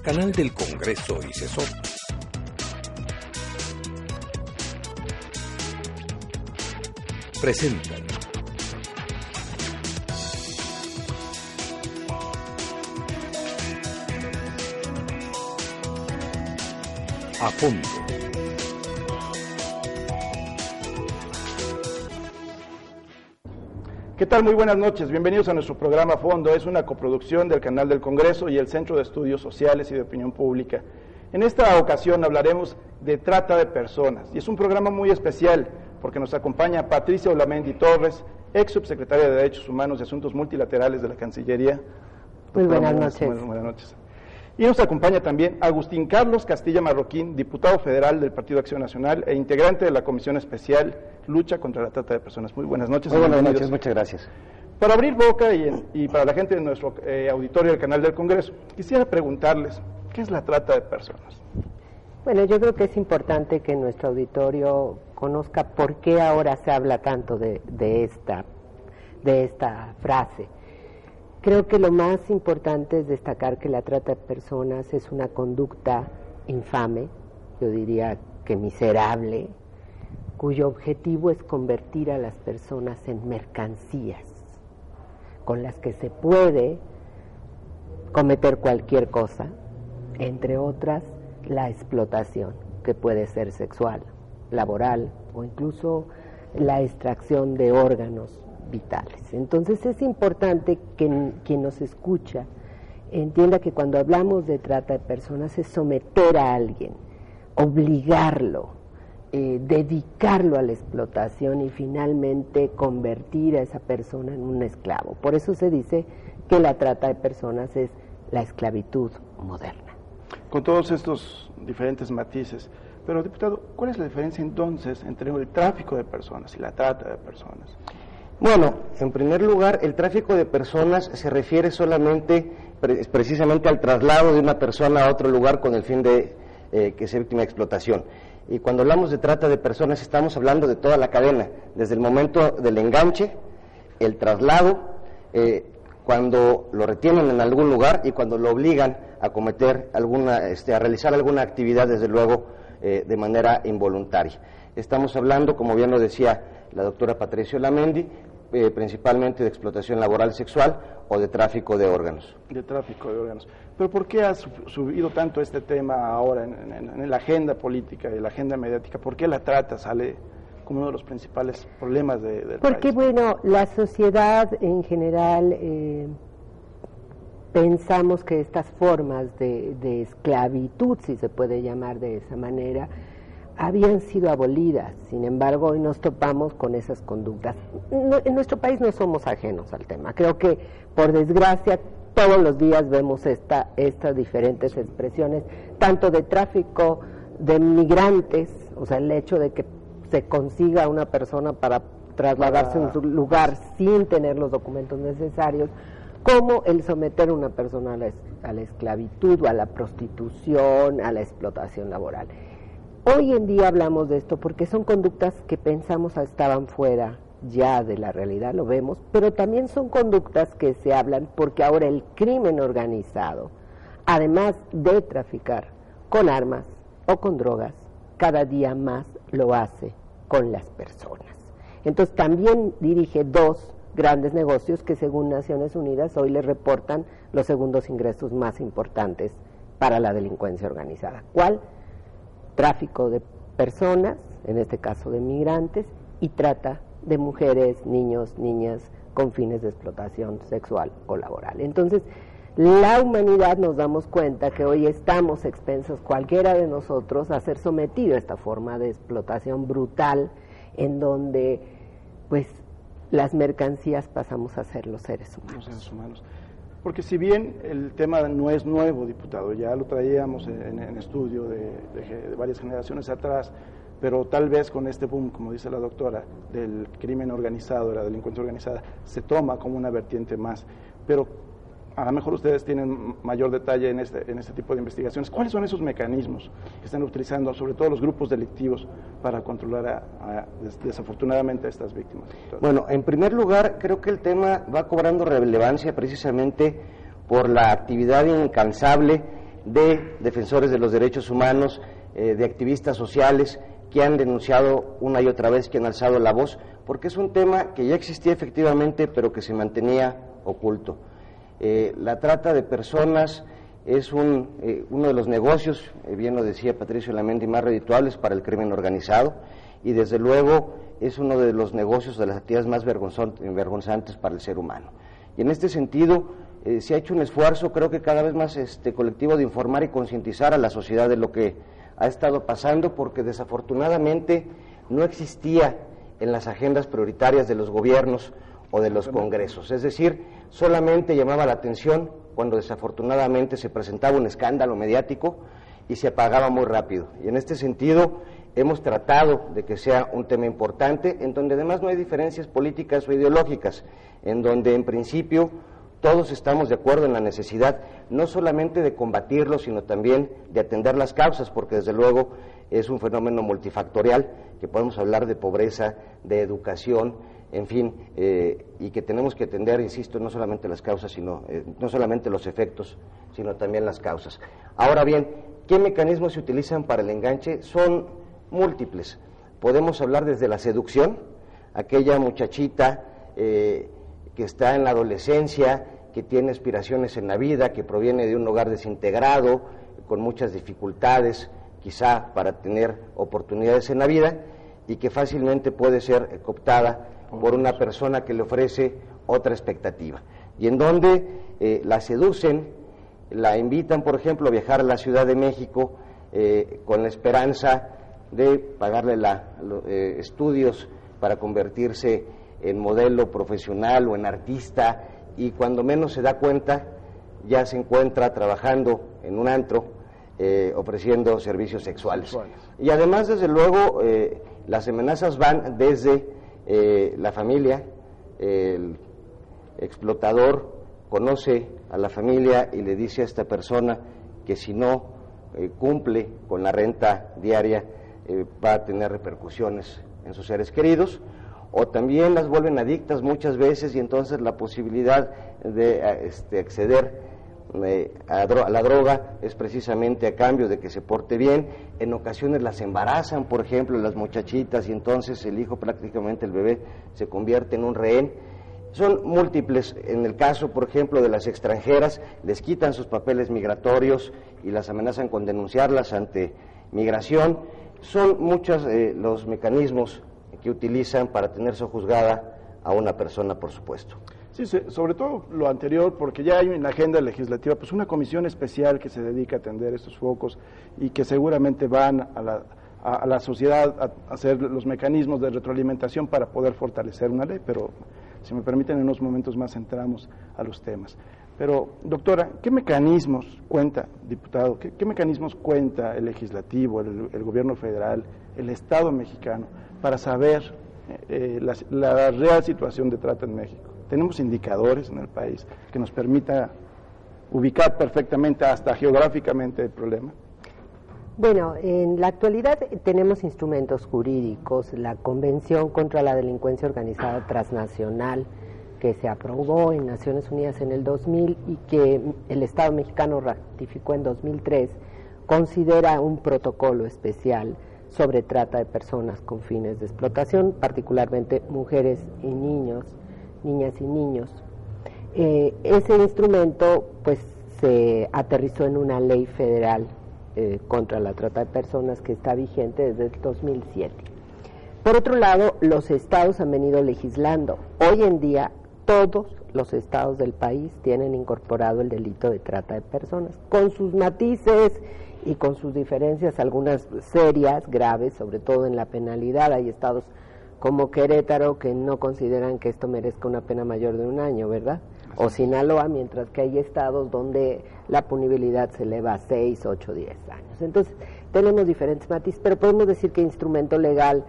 Canal del Congreso y CESOP. Presentan A Fondo. ¿Qué tal? Muy buenas noches. Bienvenidos a nuestro programa A Fondo. Es una coproducción del Canal del Congreso y el Centro de Estudios Sociales y de Opinión Pública. En esta ocasión hablaremos de trata de personas y es un programa muy especial porque nos acompaña Patricia Olamendi Torres, ex subsecretaria de Derechos Humanos y Asuntos Multilaterales de la Cancillería. Muy buenas noches. Buenas noches. Y nos acompaña también Agustín Carlos Castilla Marroquín, diputado federal del Partido Acción Nacional e integrante de la Comisión Especial Lucha contra la Trata de Personas. Muy buenas noches. Muy buenas noches, muchas gracias. Para abrir boca y para la gente de nuestro auditorio del Canal del Congreso, quisiera preguntarles, ¿qué es la trata de personas? Bueno, yo creo que es importante que nuestro auditorio conozca por qué ahora se habla tanto de esta frase. Creo que lo más importante es destacar que la trata de personas es una conducta infame, yo diría que miserable, cuyo objetivo es convertir a las personas en mercancías, con las que se puede cometer cualquier cosa, entre otras la explotación, que puede ser sexual, laboral o incluso la extracción de órganos vitales. Entonces es importante que quien nos escucha entienda que cuando hablamos de trata de personas es someter a alguien, obligarlo, dedicarlo a la explotación y finalmente convertir a esa persona en un esclavo. Por eso se dice que la trata de personas es la esclavitud moderna. Con todos estos diferentes matices, pero diputado, ¿cuál es la diferencia entonces entre el tráfico de personas y la trata de personas? Bueno, en primer lugar, el tráfico de personas se refiere solamente, precisamente al traslado de una persona a otro lugar con el fin de que sea víctima de explotación. Y cuando hablamos de trata de personas estamos hablando de toda la cadena, desde el momento del enganche, el traslado, cuando lo retienen en algún lugar y cuando lo obligan a cometer a realizar alguna actividad, desde luego, de manera involuntaria. Estamos hablando, como bien lo decía la doctora Patricia Olamendi, principalmente de explotación laboral sexual o de tráfico de órganos. De tráfico de órganos. Pero ¿por qué ha subido tanto este tema ahora en la agenda política y la agenda mediática? ¿Por qué la trata sale como uno de los principales problemas del país? Porque, bueno, la sociedad en general pensamos que estas formas de esclavitud, si se puede llamar de esa manera, habían sido abolidas. Sin embargo, hoy nos topamos con esas conductas. En nuestro país no somos ajenos al tema. Creo que, por desgracia, todos los días vemos estas diferentes expresiones, tanto de tráfico de migrantes, o sea, el hecho de que se consiga una persona para trasladarse a un lugar sin tener los documentos necesarios, como el someter a una persona a la esclavitud o a la prostitución, a la explotación laboral. Hoy en día hablamos de esto porque son conductas que pensamos estaban fuera ya de la realidad, lo vemos, pero también son conductas que se hablan porque ahora el crimen organizado, además de traficar con armas o con drogas, cada día más lo hace con las personas. Entonces también dirige dos grandes negocios que, según Naciones Unidas, hoy le reportan los segundos ingresos más importantes para la delincuencia organizada. ¿Cuál? Tráfico de personas, en este caso de migrantes, y trata de mujeres, niños, niñas, con fines de explotación sexual o laboral. Entonces, la humanidad nos damos cuenta que hoy estamos expensos, cualquiera de nosotros, a ser sometido a esta forma de explotación brutal, en donde, pues, las mercancías pasamos a ser los seres humanos. Los seres humanos. Porque si bien el tema no es nuevo, diputado, ya lo traíamos en estudio de varias generaciones atrás, pero tal vez con este boom, como dice la doctora, del crimen organizado, de la delincuencia organizada, se toma como una vertiente más. Pero a lo mejor ustedes tienen mayor detalle en este tipo de investigaciones. ¿Cuáles son esos mecanismos que están utilizando, sobre todo los grupos delictivos, para controlar desafortunadamente a estas víctimas? Bueno, en primer lugar, creo que el tema va cobrando relevancia precisamente por la actividad incansable de defensores de los derechos humanos, de activistas sociales que han denunciado una y otra vez, que han alzado la voz, porque es un tema que ya existía efectivamente, pero que se mantenía oculto. La trata de personas es uno de los negocios, bien lo decía Patricio Lamendi, más redituables para el crimen organizado, y desde luego es uno de los negocios, de las actividades más vergonzantes para el ser humano. Y en este sentido se ha hecho un esfuerzo, creo que cada vez más colectivo, de informar y concientizar a la sociedad de lo que ha estado pasando, porque desafortunadamente no existía en las agendas prioritarias de los gobiernos o de los congresos. Es decir, solamente llamaba la atención cuando desafortunadamente se presentaba un escándalo mediático y se apagaba muy rápido. Y en este sentido hemos tratado de que sea un tema importante, en donde además no hay diferencias políticas o ideológicas, en donde en principio todos estamos de acuerdo en la necesidad no solamente de combatirlo, sino también de atender las causas, porque desde luego es un fenómeno multifactorial, que podemos hablar de pobreza, de educación, en fin, y que tenemos que atender, insisto, no solamente las causas, sino no solamente los efectos, sino también las causas. Ahora bien, ¿qué mecanismos se utilizan para el enganche? Son múltiples. Podemos hablar desde la seducción, aquella muchachita que está en la adolescencia, que tiene aspiraciones en la vida, que proviene de un hogar desintegrado, con muchas dificultades, quizá para tener oportunidades en la vida, y que fácilmente puede ser cooptada por una persona que le ofrece otra expectativa, y en donde la seducen, la invitan, por ejemplo, a viajar a la Ciudad de México con la esperanza de pagarle estudios para convertirse en modelo profesional o en artista, y cuando menos se da cuenta ya se encuentra trabajando en un antro ofreciendo servicios sexuales. Y además, desde luego, las amenazas van desde la familia. El explotador conoce a la familia y le dice a esta persona que si no cumple con la renta diaria va a tener repercusiones en sus seres queridos, o también las vuelven adictas muchas veces, y entonces la posibilidad de acceder a la droga es precisamente a cambio de que se porte bien. En ocasiones las embarazan, por ejemplo, las muchachitas, y entonces el hijo, prácticamente el bebé, se convierte en un rehén. Son múltiples. En el caso, por ejemplo, de las extranjeras, les quitan sus papeles migratorios y las amenazan con denunciarlas ante migración. Son muchos los mecanismos que utilizan para tener sojuzgada a una persona, por supuesto. Sí, sobre todo lo anterior, porque ya hay en la agenda legislativa pues una comisión especial que se dedica a atender estos focos y que seguramente van a la sociedad a hacer los mecanismos de retroalimentación para poder fortalecer una ley, pero si me permiten, en unos momentos más entramos a los temas. Pero, doctora, ¿qué mecanismos cuenta, diputado, qué mecanismos cuenta el legislativo, el gobierno federal, el Estado mexicano, para saber la real situación de trata en México? ¿Tenemos indicadores en el país que nos permita ubicar perfectamente, hasta geográficamente, el problema? Bueno, en la actualidad tenemos instrumentos jurídicos, la Convención contra la Delincuencia Organizada Transnacional, que se aprobó en Naciones Unidas en el 2000 y que el Estado mexicano ratificó en 2003, considera un protocolo especial sobre trata de personas con fines de explotación, particularmente mujeres y niños, niñas y niños. Ese instrumento pues se aterrizó en una ley federal contra la trata de personas que está vigente desde el 2007. Por otro lado, los estados han venido legislando. Hoy en día todos los estados del país tienen incorporado el delito de trata de personas, con sus matices y con sus diferencias, algunas serias, graves, sobre todo en la penalidad. Hay estados como Querétaro que no consideran que esto merezca una pena mayor de 1 año, ¿verdad? O Sinaloa, mientras que hay estados donde la punibilidad se eleva a 6, 8, 10 años. Entonces, tenemos diferentes matices, pero podemos decir que instrumento legal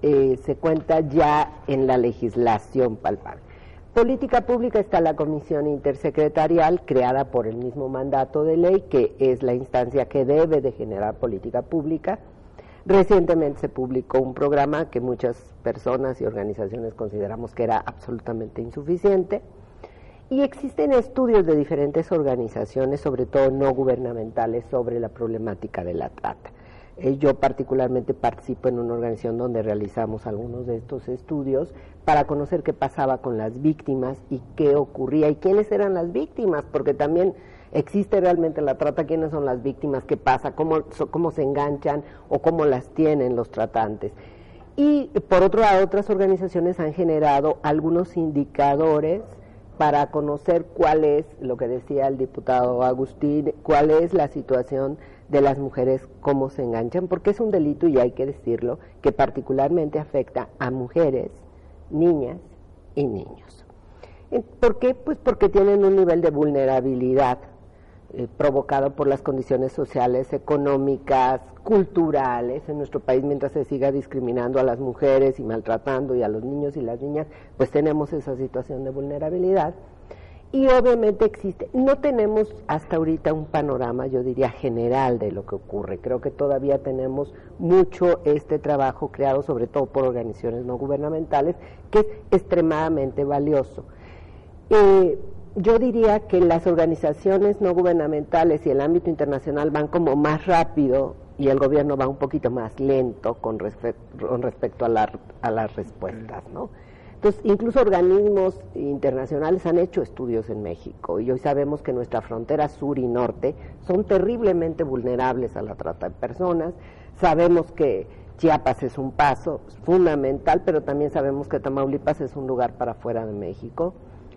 se cuenta ya en la legislación palpable. Política pública está la Comisión Intersecretarial, creada por el mismo mandato de ley, que es la instancia que debe de generar política pública. Recientemente se publicó un programa que muchas personas y organizaciones consideramos que era absolutamente insuficiente, Y existen estudios de diferentes organizaciones, sobre todo no gubernamentales, sobre la problemática de la trata. Yo particularmente participo en una organización donde realizamos algunos de estos estudios para conocer qué pasaba con las víctimas y qué ocurría y quiénes eran las víctimas, porque también existe realmente la trata, quiénes son las víctimas, qué pasa, cómo se enganchan o cómo las tienen los tratantes. Y por otro lado, otras organizaciones han generado algunos indicadores para conocer cuál es, lo que decía el diputado Agustín, cuál es la situación de las mujeres, cómo se enganchan, porque es un delito, y hay que decirlo, que particularmente afecta a mujeres, niñas y niños. ¿Por qué? Pues porque tienen un nivel de vulnerabilidad provocado por las condiciones sociales, económicas, culturales en nuestro país. Mientras se siga discriminando a las mujeres y maltratando y a los niños y las niñas, pues tenemos esa situación de vulnerabilidad. Y obviamente existe, no tenemos hasta ahorita un panorama, yo diría, general de lo que ocurre. Creo que todavía tenemos mucho este trabajo creado sobre todo por organizaciones no gubernamentales, que es extremadamente valioso. Yo diría que las organizaciones no gubernamentales y el ámbito internacional van como más rápido y el gobierno va un poquito más lento con respecto a las respuestas, ¿no? Entonces, incluso organismos internacionales han hecho estudios en México y hoy sabemos que nuestra frontera sur y norte son terriblemente vulnerables a la trata de personas. Sabemos que Chiapas es un paso fundamental, pero también sabemos que Tamaulipas es un lugar para fuera de México,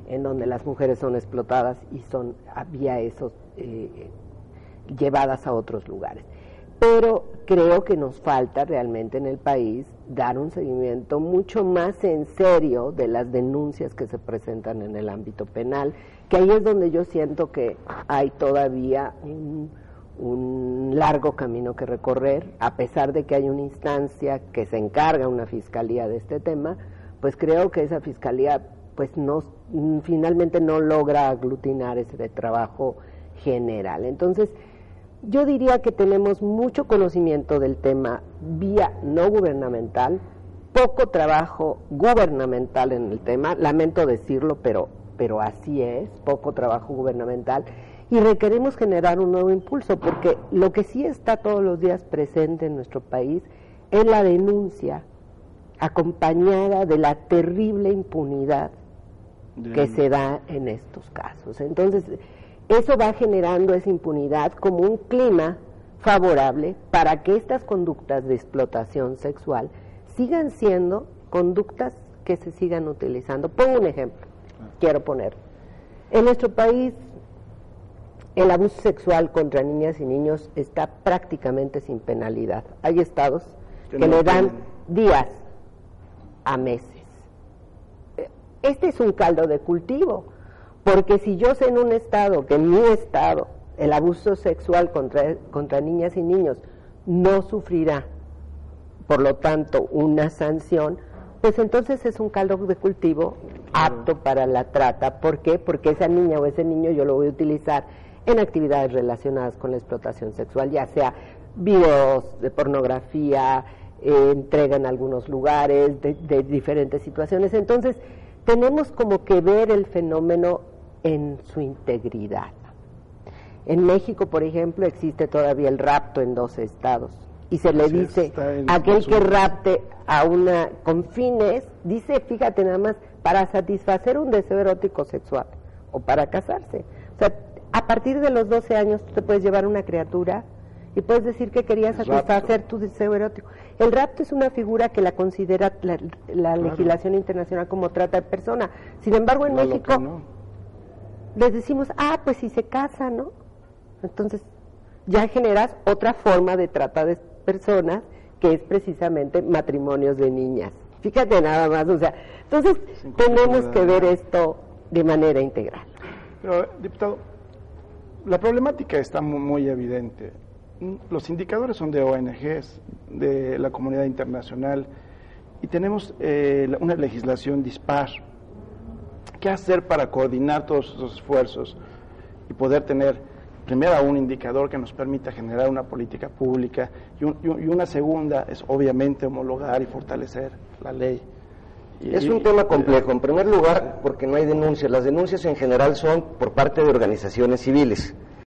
en donde las mujeres son explotadas y son vía esos llevadas a otros lugares. Pero creo que nos falta realmente en el país dar un seguimiento mucho más en serio de las denuncias que se presentan en el ámbito penal, que ahí es donde yo siento que hay todavía un largo camino que recorrer, a pesar de que hay una instancia que se encarga, una fiscalía de este tema, pues creo que esa fiscalía pues finalmente no logra aglutinar ese trabajo general. Entonces, yo diría que tenemos mucho conocimiento del tema vía no gubernamental, poco trabajo gubernamental en el tema, lamento decirlo, pero así es, poco trabajo gubernamental, y requerimos generar un nuevo impulso, porque lo que sí está todos los días presente en nuestro país es la denuncia acompañada de la terrible impunidad que se da en estos casos. Entonces, eso va generando esa impunidad como un clima favorable para que estas conductas de explotación sexual sigan siendo conductas que se sigan utilizando. Pongo un ejemplo, quiero poner. En nuestro país, el abuso sexual contra niñas y niños está prácticamente sin penalidad. Hay estados que le dan días a meses. Este es un caldo de cultivo, porque si yo sé en un estado, que en mi estado, el abuso sexual contra niñas y niños no sufrirá, por lo tanto, una sanción, pues entonces es un caldo de cultivo apto para la trata. ¿Por qué? Porque esa niña o ese niño yo lo voy a utilizar en actividades relacionadas con la explotación sexual, ya sea videos de pornografía, entrega en algunos lugares, de diferentes situaciones. Entonces, tenemos como que ver el fenómeno en su integridad. En México, por ejemplo, existe todavía el rapto en 12 estados y se le dice aquel que rapte a una con fines, dice, fíjate nada más, para satisfacer un deseo erótico sexual o para casarse. O sea, a partir de los 12 años tú te puedes llevar una criatura y puedes decir que querías satisfacer tu deseo erótico. El rapto es una figura que la considera la legislación internacional como trata de persona. Sin embargo, en México les decimos, pues si se casa, ¿no? Entonces, ya generas otra forma de trata de personas, que es precisamente matrimonios de niñas. Fíjate nada más, o sea, entonces tenemos que ver esto de manera integral. Pero, diputado, la problemática está muy evidente. Los indicadores son de ONGs, de la comunidad internacional, y tenemos una legislación dispar. ¿Qué hacer para coordinar todos esos esfuerzos y poder tener, primero, un indicador que nos permita generar una política pública, y una segunda es obviamente homologar y fortalecer la ley? Es un tema complejo, en primer lugar, porque no hay denuncias. Las denuncias en general son por parte de organizaciones civiles.